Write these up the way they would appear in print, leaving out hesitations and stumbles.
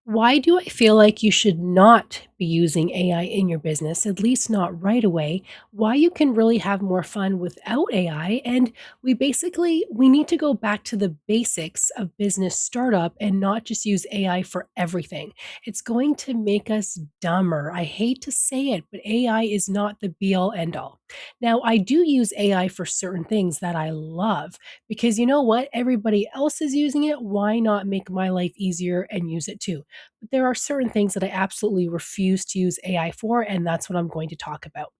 Why do I feel like you should not be using AI in your business, at least not right away? Why you can really have more fun without AI? And we need to go back to the basics of business startup and not just use AI for everything. It's going to make us dumber. I hate to say it, but AI is not the be all end all. Now, I do use AI for certain things that I love because you know what? Everybody else is using it. Why not make my life easier and use it too? But there are certain things that I absolutely refuse to use AI for, and that's what I'm going to talk about.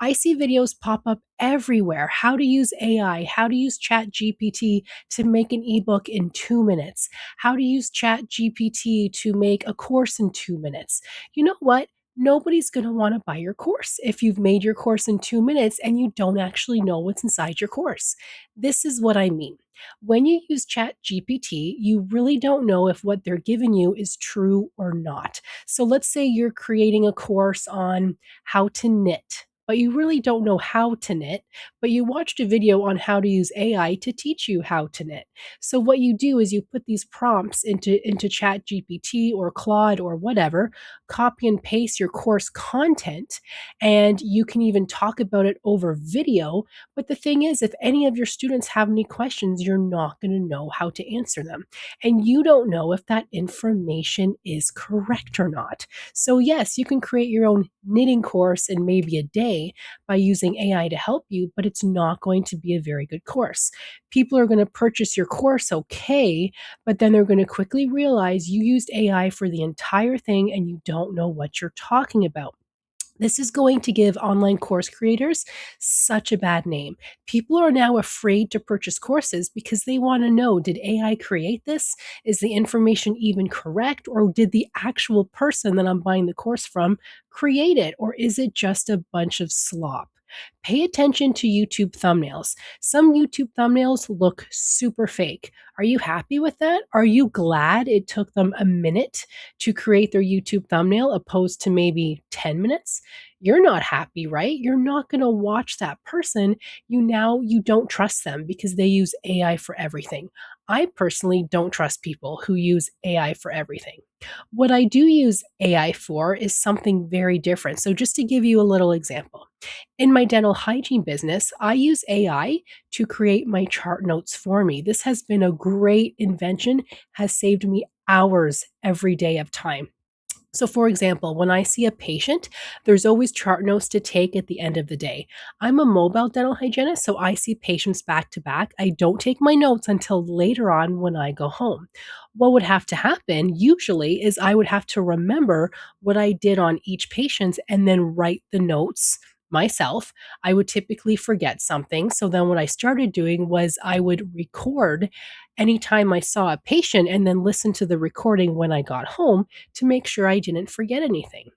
I see videos pop up everywhere. How to use AI, how to use Chat GPT to make an ebook in 2 minutes, how to use Chat GPT to make a course in 2 minutes. You know what? Nobody's going to want to buy your course if you've made your course in 2 minutes and you don't actually know what's inside your course. This is what I mean. When you use Chat GPT, you really don't know if what they're giving you is true or not. So let's say you're creating a course on how to knit, but you really don't know how to knit, but you watched a video on how to use AI to teach you how to knit. So what you do is you put these prompts into Chat GPT or Claude or whatever, copy and paste your course content, and you can even talk about it over video. But the thing is, if any of your students have any questions, you're not going to know how to answer them. And you don't know if that information is correct or not. So, yes, you can create your own knitting course in maybe a day by using AI to help you, but it's not going to be a very good course. People are going to purchase your course, okay, but then they're going to quickly realize you used AI for the entire thing and you don't know what you're talking about. This is going to give online course creators such a bad name. People are now afraid to purchase courses because they want to know, did AI create this? Is the information even correct? Or did the actual person that I'm buying the course from create it? Or is it just a bunch of slop? Pay attention to YouTube thumbnails. Some YouTube thumbnails look super fake. Are you happy with that? Are you glad it took them a minute to create their YouTube thumbnail opposed to maybe 10 minutes? You're not happy, right? You're not going to watch that person. You don't trust them because they use AI for everything. I personally don't trust people who use AI for everything. What I do use AI for is something very different. So just to give you a little example, in my dental hygiene business, I use AI to create my chart notes for me. This has been a great invention, has saved me hours every day of time. So, for example, when I see a patient, there's always chart notes to take at the end of the day. I'm a mobile dental hygienist, so I see patients back to back. I don't take my notes until later on when I go home. What would have to happen usually is I would have to remember what I did on each patient and then write the notes myself. I would typically forget something. So then what I started doing was I would record anytime I saw a patient and then listen to the recording when I got home to make sure I didn't forget anything.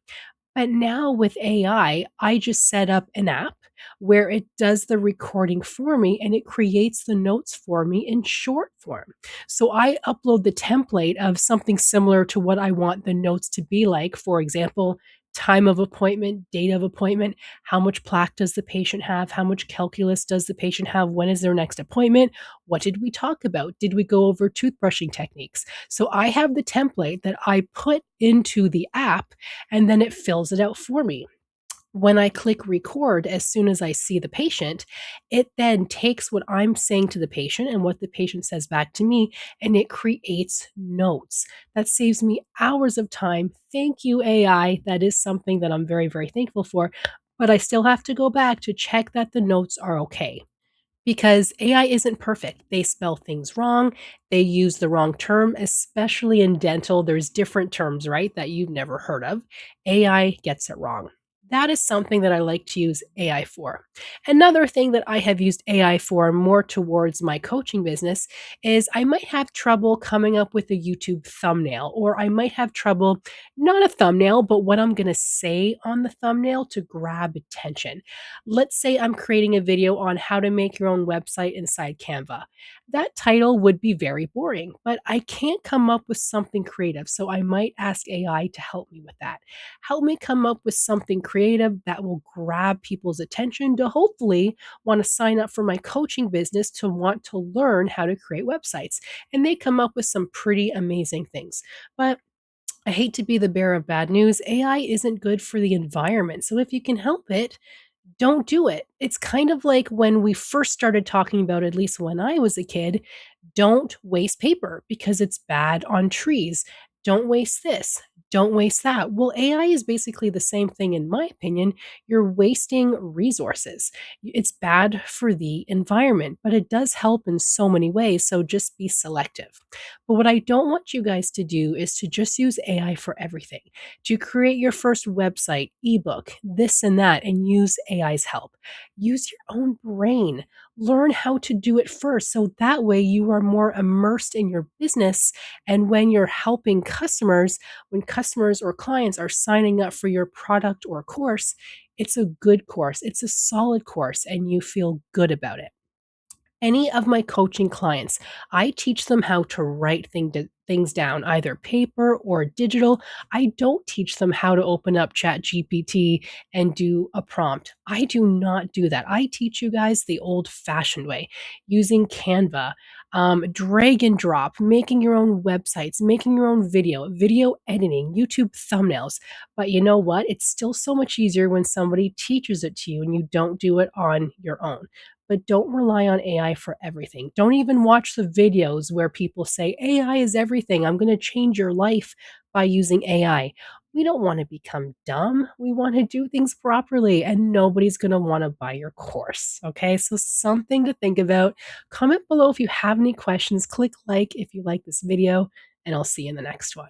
But now with AI, I just set up an app where it does the recording for me and it creates the notes for me in short form. So I upload the template of something similar to what I want the notes to be like. For example, time of appointment, date of appointment, how much plaque does the patient have, how much calculus does the patient have, when is their next appointment, what did we talk about, did we go over toothbrushing techniques? So I have the template that I put into the app and then it fills it out for me. When I click record, as soon as I see the patient, it then takes what I'm saying to the patient and what the patient says back to me, and it creates notes. That saves me hours of time. Thank you, AI. That is something that I'm very, very thankful for. But I still have to go back to check that the notes are okay because AI isn't perfect. They spell things wrong. They use the wrong term, especially in dental. There's different terms, right, that you've never heard of. AI gets it wrong. That is something that I like to use AI for. Another thing that I have used AI for more towards my coaching business is I might have trouble coming up with a YouTube thumbnail, or I might have trouble, not a thumbnail, but what I'm going to say on the thumbnail to grab attention. Let's say I'm creating a video on how to make your own website inside Canva. That title would be very boring, but I can't come up with something creative. So I might ask AI to help me with that. Help me come up with something creative that will grab people's attention to hopefully want to sign up for my coaching business to want to learn how to create websites. And they come up with some pretty amazing things. But I hate to be the bearer of bad news. AI isn't good for the environment. So if you can help it, don't do it. It's kind of like when we first started talking about, at least when I was a kid, don't waste paper because it's bad on trees. Don't waste this. Don't waste that. Well, AI is basically the same thing, in my opinion. You're wasting resources. It's bad for the environment, but it does help in so many ways. So just be selective. But what I don't want you guys to do is to just use AI for everything, to create your first website, ebook, this and that, and use AI's help. Use your own brain. Learn how to do it first. So that way you are more immersed in your business. And when you're helping customers, when customers or clients are signing up for your product or course, it's a good course, it's a solid course, and you feel good about it. Any of my coaching clients, I teach them how to write things down, either paper or digital. I don't teach them how to open up ChatGPT and do a prompt. I do not do that. I teach you guys the old fashioned way, using Canva, drag and drop, making your own websites, making your own video editing, YouTube thumbnails. But you know what? It's still so much easier when somebody teaches it to you and you don't do it on your own. But don't rely on AI for everything. Don't even watch the videos where people say, AI is everything. I'm going to change your life by using AI. We don't want to become dumb. We want to do things properly, and nobody's going to want to buy your course. Okay, so something to think about. Comment below if you have any questions. Click like if you like this video, and I'll see you in the next one.